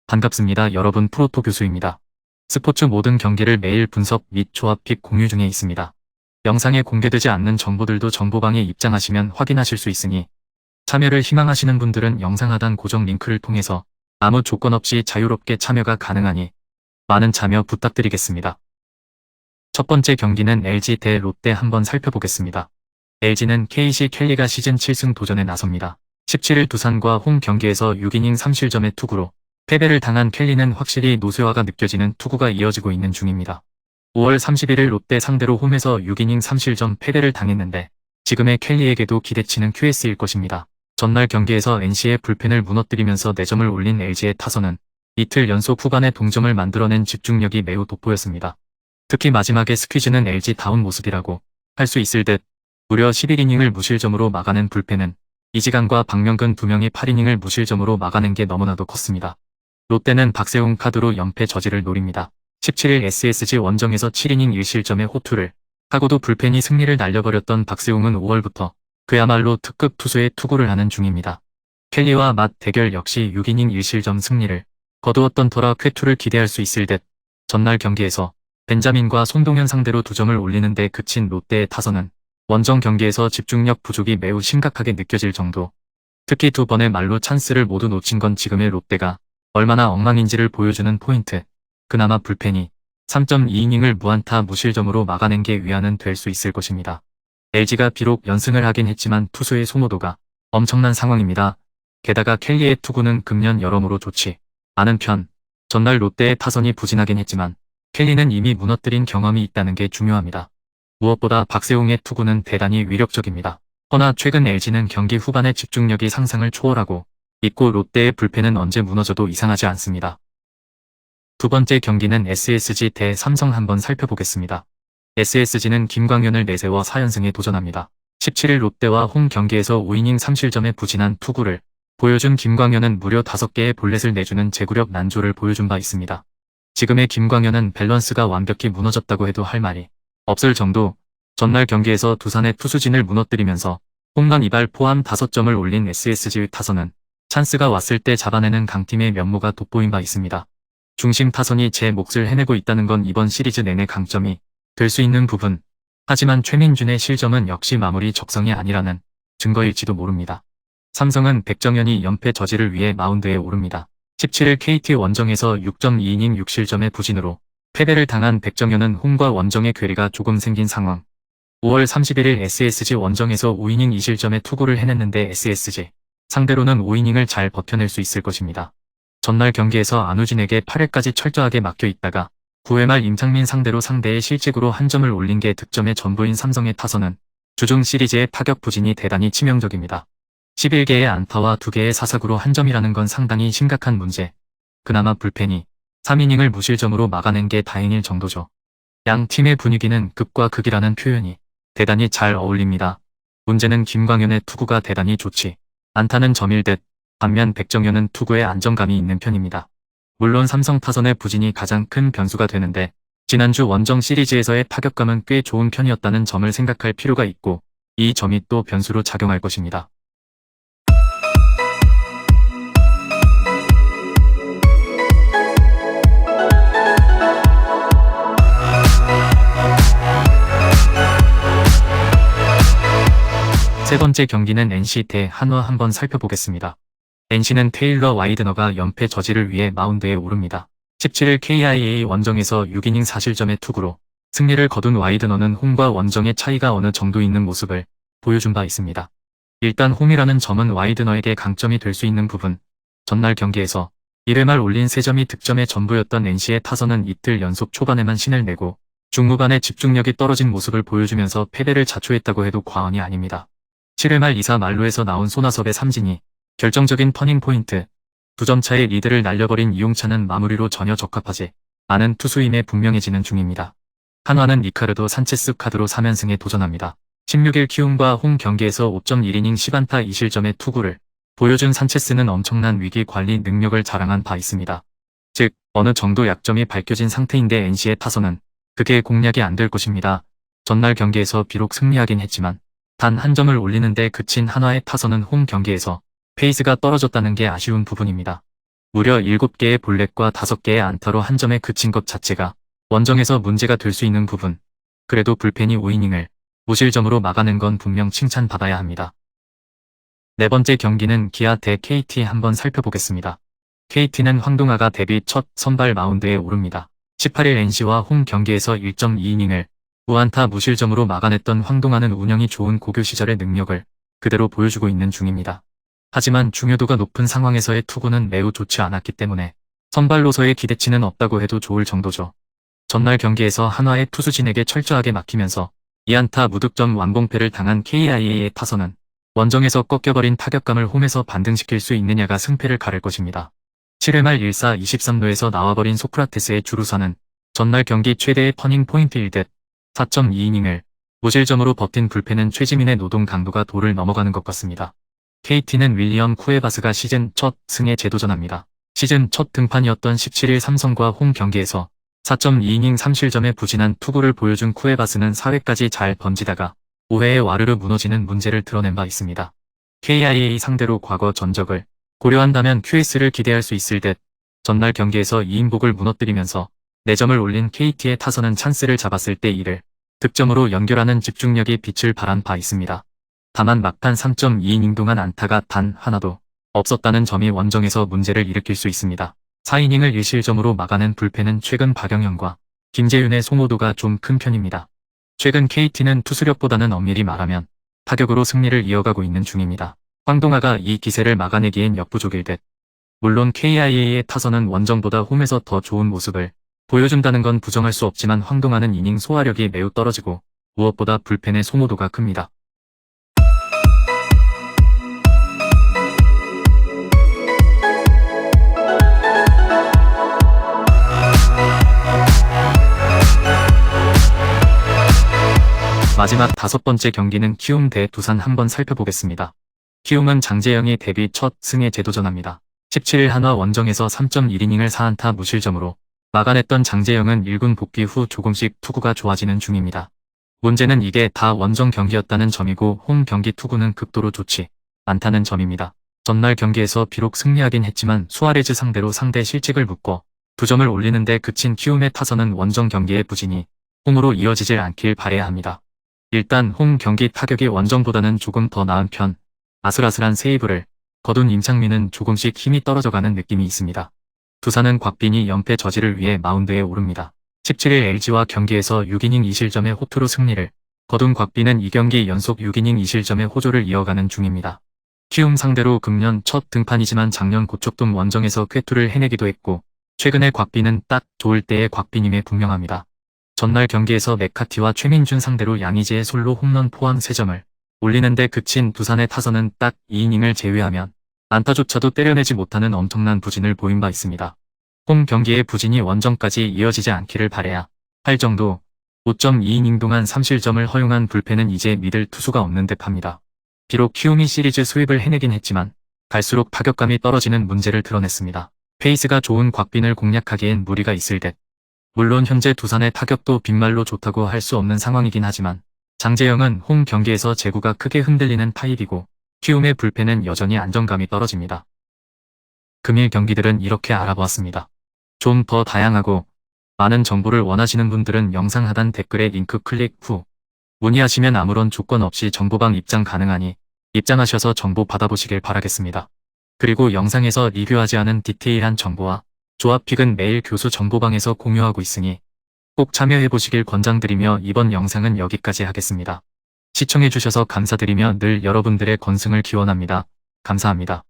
반갑습니다. 여러분, 프로토 교수입니다. 스포츠 모든 경기를 매일 분석 및 조합 픽 공유 중에 있습니다. 영상에 공개되지 않는 정보들도 정보방에 입장하시면 확인하실 수 있으니 참여를 희망하시는 분들은 영상 하단 고정 링크를 통해서 아무 조건 없이 자유롭게 참여가 가능하니 많은 참여 부탁드리겠습니다. 첫 번째 경기는 LG 대 롯데 한번 살펴보겠습니다. LG는 KC 켈리가 시즌 7승 도전에 나섭니다. 17일 두산과 홈 경기에서 6이닝 3실점의 투구로 패배를 당한 켈리는 확실히 노쇠화가 느껴지는 투구가 이어지고 있는 중입니다. 5월 31일 롯데 상대로 홈에서 6이닝 3실점 패배를 당했는데 지금의 켈리에게도 기대치는 QS일 것입니다. 전날 경기에서 NC의 불펜을 무너뜨리면서 4점을 올린 LG의 타선은 이틀 연속 후반에 동점을 만들어낸 집중력이 매우 돋보였습니다. 특히 마지막에 스퀴즈는 LG다운 모습이라고 할 수 있을 듯 무려 11이닝을 무실점으로 막아낸 불펜은 이지강과 박명근 2명이 8이닝을 무실점으로 막아낸 게 너무나도 컸습니다. 롯데는 박세웅 카드로 연패 저지를 노립니다. 17일 SSG 원정에서 7이닝 1실점의 호투를 하고도 불펜이 승리를 날려버렸던 박세웅은 5월부터 그야말로 특급 투수의 투구를 하는 중입니다. 켈리와 맞 대결 역시 6이닝 1실점 승리를 거두었던 터라 쾌투를 기대할 수 있을 듯 전날 경기에서 벤자민과 손동현 상대로 2점을 올리는 데 그친 롯데의 타선은 원정 경기에서 집중력 부족이 매우 심각하게 느껴질 정도. 특히 2번의 말로 찬스를 모두 놓친 건 지금의 롯데가 얼마나 엉망인지를 보여주는 포인트. 그나마 불펜이 3.2이닝을 무안타 무실점으로 막아낸 게 위안은 될 수 있을 것입니다. LG가 비록 연승을 하긴 했지만 투수의 소모도가 엄청난 상황입니다. 게다가 켈리의 투구는 금년 여러모로 좋지 않은 편. 전날 롯데의 타선이 부진하긴 했지만 켈리는 이미 무너뜨린 경험이 있다는 게 중요합니다. 무엇보다 박세웅의 투구는 대단히 위력적입니다. 허나 최근 LG는 경기 후반에 집중력이 상상을 초월하고 있고 롯데의 불펜은 언제 무너져도 이상하지 않습니다. 두 번째 경기는 SSG 대 삼성 한번 살펴보겠습니다. SSG는 김광현을 내세워 4연승에 도전합니다. 17일 롯데와 홈 경기에서 5이닝 3실점의 부진한 투구를 보여준 김광현은 무려 5개의 볼넷을 내주는 제구력 난조를 보여준 바 있습니다. 지금의 김광현은 밸런스가 완벽히 무너졌다고 해도 할 말이 없을 정도. 전날 경기에서 두산의 투수진을 무너뜨리면서 홈런 2발 포함 5점을 올린 SSG의 타선은 찬스가 왔을 때 잡아내는 강팀의 면모가 돋보인 바 있습니다. 중심 타선이 제 몫을 해내고 있다는 건 이번 시리즈 내내 강점이 될 수 있는 부분. 하지만 최민준의 실점은 역시 마무리 적성이 아니라는 증거일지도 모릅니다. 삼성은 백정현이 연패 저지를 위해 마운드에 오릅니다. 17일 KT 원정에서 6.2이닝 6실점의 부진으로 패배를 당한 백정현은 홈과 원정의 괴리가 조금 생긴 상황. 5월 31일 SSG 원정에서 5이닝 2실점의 투구를 해냈는데 SSG 상대로는 5이닝을 잘 버텨낼 수 있을 것입니다. 전날 경기에서 안우진에게 8회까지 철저하게 막혀 있다가 9회 말 임창민 상대로 상대의 실책으로 한 점을 올린 게 득점의 전부인 삼성의 타선은 주중 시리즈의 타격 부진이 대단히 치명적입니다. 11개의 안타와 2개의 사사구로 한 점이라는 건 상당히 심각한 문제. 그나마 불펜이 3이닝을 무실점으로 막아낸 게 다행일 정도죠. 양 팀의 분위기는 극과 극이라는 표현이 대단히 잘 어울립니다. 문제는 김광현의 투구가 대단히 좋지 않다는 점일 듯. 반면 백정현은 투구에 안정감이 있는 편입니다. 물론 삼성 타선의 부진이 가장 큰 변수가 되는데 지난주 원정 시리즈에서의 타격감은 꽤 좋은 편이었다는 점을 생각할 필요가 있고 이 점이 또 변수로 작용할 것입니다. 세 번째 경기는 NC 대 한화 한번 살펴보겠습니다. NC는 테일러 와이드너가 연패 저지를 위해 마운드에 오릅니다. 17일 KIA 원정에서 6이닝 4실점의 투구로 승리를 거둔 와이드너는 홈과 원정의 차이가 어느 정도 있는 모습을 보여준 바 있습니다. 일단 홈이라는 점은 와이드너에게 강점이 될 수 있는 부분. 전날 경기에서 1회 말 올린 3점이 득점의 전부였던 NC의 타선은 이틀 연속 초반에만 신을 내고 중후반에 집중력이 떨어진 모습을 보여주면서 패배를 자초했다고 해도 과언이 아닙니다. 7회 말 2사 말루에서 나온 손아섭의 삼진이 결정적인 터닝 포인트. 2점 차의 리드를 날려버린 이용찬은 마무리로 전혀 적합하지 않은 투수임에 분명해지는 중입니다. 한화는 리카르도 산체스 카드로 3연승에 도전합니다. 16일 키움과 홈 경기에서 5.1이닝 10안타 2실점의 투구를 보여준 산체스는 엄청난 위기 관리 능력을 자랑한 바 있습니다. 즉 어느 정도 약점이 밝혀진 상태인데 NC의 타선은 그게 공략이 안 될 것입니다. 전날 경기에서 비록 승리하긴 했지만 단 한 점을 올리는데 그친 한화의 타선은 홈 경기에서 페이스가 떨어졌다는 게 아쉬운 부분입니다. 무려 7개의 볼넷과 5개의 안타로 한 점에 그친 것 자체가 원정에서 문제가 될 수 있는 부분. 그래도 불펜이 5이닝을 무실점으로 막아낸 건 분명 칭찬받아야 합니다. 네 번째 경기는 기아 대 KT 한번 살펴보겠습니다. KT는 황동아가 데뷔 첫 선발 마운드에 오릅니다. 18일 NC와 홈 경기에서 1.2이닝을 무안타 무실점으로 막아냈던 황동아는 운영이 좋은 고교 시절의 능력을 그대로 보여주고 있는 중입니다. 하지만 중요도가 높은 상황에서의 투구는 매우 좋지 않았기 때문에 선발로서의 기대치는 없다고 해도 좋을 정도죠. 전날 경기에서 한화의 투수진에게 철저하게 막히면서 2안타 무득점 완봉패를 당한 KIA의 타선은 원정에서 꺾여버린 타격감을 홈에서 반등시킬 수 있느냐가 승패를 가를 것입니다. 7회 말 1사 23루에서 나와버린 소크라테스의 주루사는 전날 경기 최대의 터닝 포인트일 듯 4.2이닝을 무실점으로 버틴 불펜은 최지민의 노동 강도가 도를 넘어가는 것 같습니다. KT는 윌리엄 쿠에바스가 시즌 첫 승에 재도전합니다. 시즌 첫 등판이었던 17일 삼성과 홈 경기에서 4.2이닝 3실점의 부진한 투구를 보여준 쿠에바스는 4회까지 잘 던지다가 5회에 와르르 무너지는 문제를 드러낸 바 있습니다. KIA 상대로 과거 전적을 고려한다면 QS를 기대할 수 있을 듯 전날 경기에서 이인복을 무너뜨리면서 4점을 올린 KT의 타선은 찬스를 잡았을 때 이를 득점으로 연결하는 집중력이 빛을 발한 바 있습니다. 다만 막판 3.2이닝 동안 안타가 단 하나도 없었다는 점이 원정에서 문제를 일으킬 수 있습니다. 4이닝을 1실점으로 막아낸 불펜은 최근 박영현과 김재윤의 소모도가 좀 큰 편입니다. 최근 KT는 투수력보다는 엄밀히 말하면 타격으로 승리를 이어가고 있는 중입니다. 황동아가 이 기세를 막아내기엔 역부족일 듯. 물론 KIA의 타선은 원정보다 홈에서 더 좋은 모습을 보여준다는 건 부정할 수 없지만 황동아는 이닝 소화력이 매우 떨어지고 무엇보다 불펜의 소모도가 큽니다. 마지막 5번째 경기는 키움 대 두산 한번 살펴보겠습니다. 키움은 장재영이 데뷔 첫 승에 재도전합니다. 17일 한화 원정에서 3.1이닝을 4안타 무실점으로 막아냈던 장재영은 1군 복귀 후 조금씩 투구가 좋아지는 중입니다. 문제는 이게 다 원정 경기였다는 점이고 홈 경기 투구는 극도로 좋지 않다는 점입니다. 전날 경기에서 비록 승리하긴 했지만 수아레즈 상대로 상대 실책을 묶어 2점을 올리는데 그친 키움의 타선은 원정 경기의 부진이 홈으로 이어지질 않길 바라야 합니다. 일단 홈 경기 타격이 원정보다는 조금 더 나은 편, 아슬아슬한 세이브를 거둔 임창민은 조금씩 힘이 떨어져가는 느낌이 있습니다. 두산은 곽빈이 연패 저지를 위해 마운드에 오릅니다. 17일 LG와 경기에서 6이닝 2실점의 호투로 승리를 거둔 곽빈은 2경기 연속 6이닝 2실점의 호조를 이어가는 중입니다. 키움 상대로 금년 첫 등판이지만 작년 고척돔 원정에서 쾌투를 해내기도 했고 최근에 곽빈은 딱 좋을 때의 곽빈임에 분명합니다. 전날 경기에서 메카티와 최민준 상대로 양의지의 솔로 홈런 포함 3점을 올리는데 그친 두산의 타선은 딱 2이닝을 제외하면 안타조차도 때려내지 못하는 엄청난 부진을 보인 바 있습니다. 홈 경기의 부진이 원정까지 이어지지 않기를 바라야 할 정도 5.2이닝 동안 3실점을 허용한 불펜은 이제 믿을 투수가 없는 듯합니다. 비록 키움이 시리즈 수입을 해내긴 했지만 갈수록 타격감이 떨어지는 문제를 드러냈습니다. 페이스가 좋은 곽빈을 공략하기엔 무리가 있을 듯. 물론 현재 두산의 타격도 빈말로 좋다고 할 수 없는 상황이긴 하지만 장재영은 홈 경기에서 제구가 크게 흔들리는 타입이고 키움의 불펜은 여전히 안정감이 떨어집니다. 금일 경기들은 이렇게 알아보았습니다. 좀 더 다양하고 많은 정보를 원하시는 분들은 영상 하단 댓글에 링크 클릭 후 문의하시면 아무런 조건 없이 정보방 입장 가능하니 입장하셔서 정보 받아보시길 바라겠습니다. 그리고 영상에서 리뷰하지 않은 디테일한 정보와 조합픽은 매일 교수 정보방에서 공유하고 있으니 꼭 참여해보시길 권장드리며 이번 영상은 여기까지 하겠습니다. 시청해주셔서 감사드리며 늘 여러분들의 건승을 기원합니다. 감사합니다.